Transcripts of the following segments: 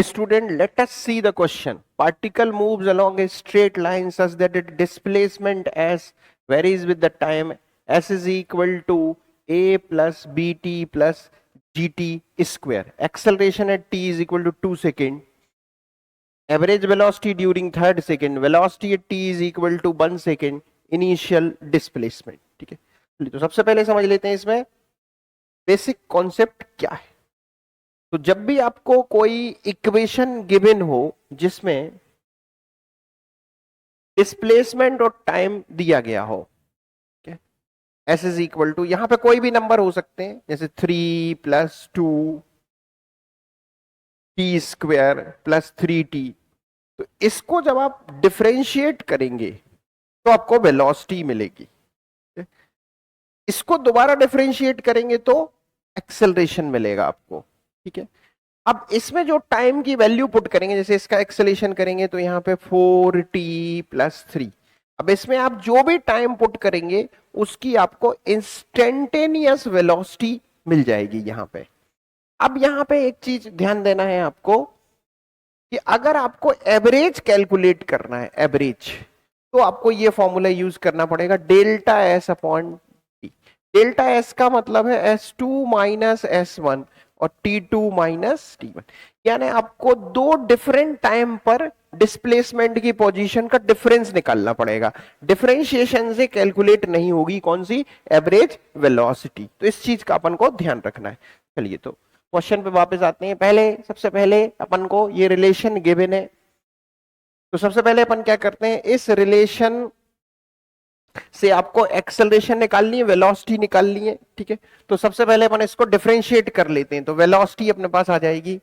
Student, let us see the question. Particle moves along a straight line such that its displacement s varies with the time. S is equal to a plus bt plus gt square. Acceleration at t is equal to 2 seconds. Average velocity during third second. Velocity at t is equal to 1 second. Initial displacement. ठीक है, तो सबसे पहले समझ लेते हैं इसमें basic concept क्या है। तो जब भी आपको कोई इक्वेशन गिवन हो जिसमें डिस्प्लेसमेंट और टाइम दिया गया हो, एस इज इक्वल टू, यहां पे कोई भी नंबर हो सकते हैं, जैसे 3 + 2 टी स्क्वायर प्लस 3t। तो इसको जब आप डिफरेंशिएट करेंगे तो आपको वेलोसिटी मिलेगी। इसको दोबारा डिफरेंशिएट करेंगे तो एक्सेलरेशन मिलेगा आपको। ठीक है, अब इसमें जो टाइम की वैल्यू पुट करेंगे, जैसे इसका एक्सेलेरेशन करेंगे तो यहाँ पे 4t + 3। अब इसमें आप जो भी टाइम पुट करेंगे उसकी आपको इंस्टेंटेनियस वेलोसिटी मिल जाएगी यहाँ पे। अब यहाँ पे एक चीज ध्यान देना है आपको कि अगर आपको एवरेज कैलकुलेट करना है, एवरेज, तो आपको ये फॉर्मूला यूज करना पड़ेगा, delta S upon T. Delta S का मतलब है S2 - S1 और T2 - T1। यानी आपको दो डिफरेंट टाइम पर डिस्प्लेसमेंट की पोजीशन का डिफरेंस निकालना पड़ेगा। डिफरेंशिएशन से कैलकुलेट नहीं होगी कौन सी, एवरेज वेलोसिटी। तो इस चीज का अपन को ध्यान रखना है। चलिए तो क्वेश्चन पे वापस आते हैं। सबसे पहले अपन को ये रिलेशन गिवन है, तो सबसे पहले अपन क्या करते हैं, इस रिलेशन से आपको एक्सेलरेशन निकालनी है, वेलोसिटी निकालनी है। ठीक है, तो सबसे पहले अपन इसको डिफरेंशिएट कर लेते हैं। तो वेलोसिटी अपने पास आ जाएगी,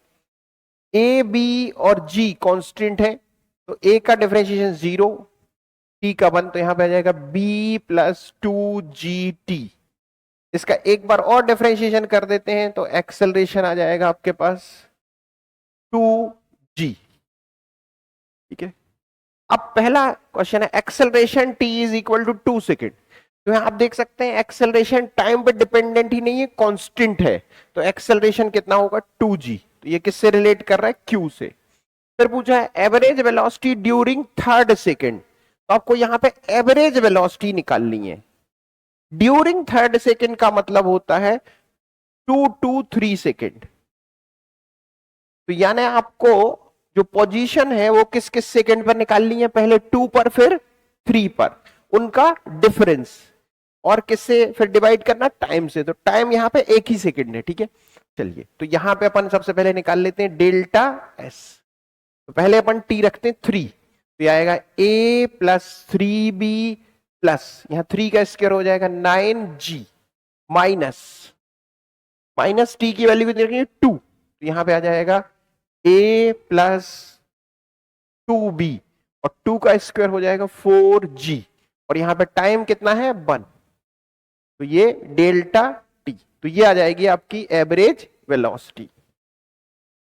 ए बी और जी कांस्टेंट है, तो ए का डिफरेंशिएशन 0, टी का 1, तो यहां पे आ जाएगा b + 2gt। इसका एक बार और डिफरेंशिएशन कर देते हैं तो एक्सेलरेशन आ जाएगा आपके पास 2g। ठीक है, अब पहला क्वेश्चन है एक्सेलरेशन t = 2 सेकेंड। तो आप देख सकते हैं एक्सेलरेशन टाइम पे डिपेंडेंट ही नहीं है, कांस्टेंट है। तो एक्सेलरेशन कितना होगा, 2g। तो ये किससे रिलेट कर रहा है, q से। फिर पूछा है average velocity during third second. तो आपको यहां पे एवरेज वेलोसिटी निकालनी है। ड्यूरिंग थर्ड सेकेंड का मतलब होता है 2 to 3 सेकेंड। तो यानी आपको जो पोजीशन है वो किस किस सेकेंड पर निकालनी है, पहले 2 पर फिर 3 पर, उनका डिफरेंस, और किससे फिर डिवाइड करना, टाइम से। तो टाइम यहाँ पे 1 ही सेकेंड है। ठीक है, चलिए तो यहां पे अपन सबसे पहले निकाल लेते हैं डेल्टा एस। तो पहले अपन टी रखते हैं 3, तो ये आएगा a + 3b प्लस, यहां 3 का स्क्वायर हो जाएगा 9g माइनस टी की वैल्यू कितनी रखेंगे 2, तो यहां पे आ जाएगा a + 2b और 2 का स्क्वायर हो जाएगा 4g, और यहां पे टाइम कितना है 1, तो ये डेल्टा टी। तो ये आ जाएगी आपकी एवरेज वेलोसिटी।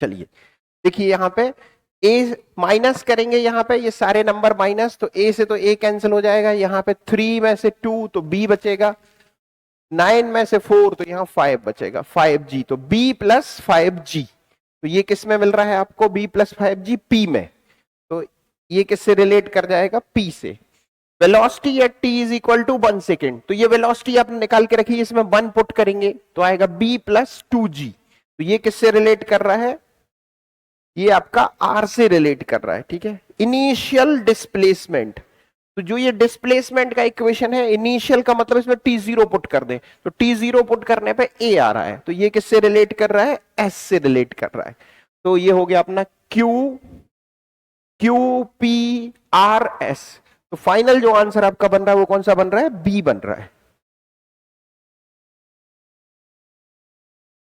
चलिए देखिए यहां पे a माइनस करेंगे, यहां पे ये सारे नंबर माइनस, तो a से तो a कैंसिल हो जाएगा, यहां पे 3 में से 2 तो b बचेगा, 9 में से 4 तो यहां 5 बचेगा, 5g। तो b + 5g, तो ये किस में मिल रहा है आपको, b + 5g p में। तो ये किससे रिलेट कर जाएगा, p से। Velocity at t = 1 second. तो ये वेलोसिटी आपने निकाल के रखी है, इसमें 1 पुट करेंगे तो आएगा b + 2g। तो ये किससे रिलेट कर रहा है, ये आपका r से रिलेट कर रहा है। ठीक है, इनिशियल डिस्प्लेसमेंट। तो जो ये डिस्प्लेसमेंट का इक्वेशन है, इनिशियल का मतलब इसमें t0 पुट कर दे, तो t0 पुट करने पे a आ रहा है, तो ये किससे रिलेट कर रहा है, s से रिलेट कर रहा है। तो ये हो गया अपना q p r s। तो फाइनल जो आंसर आपका बन रहा है वो कौन सा बन रहा है, b बन रहा है।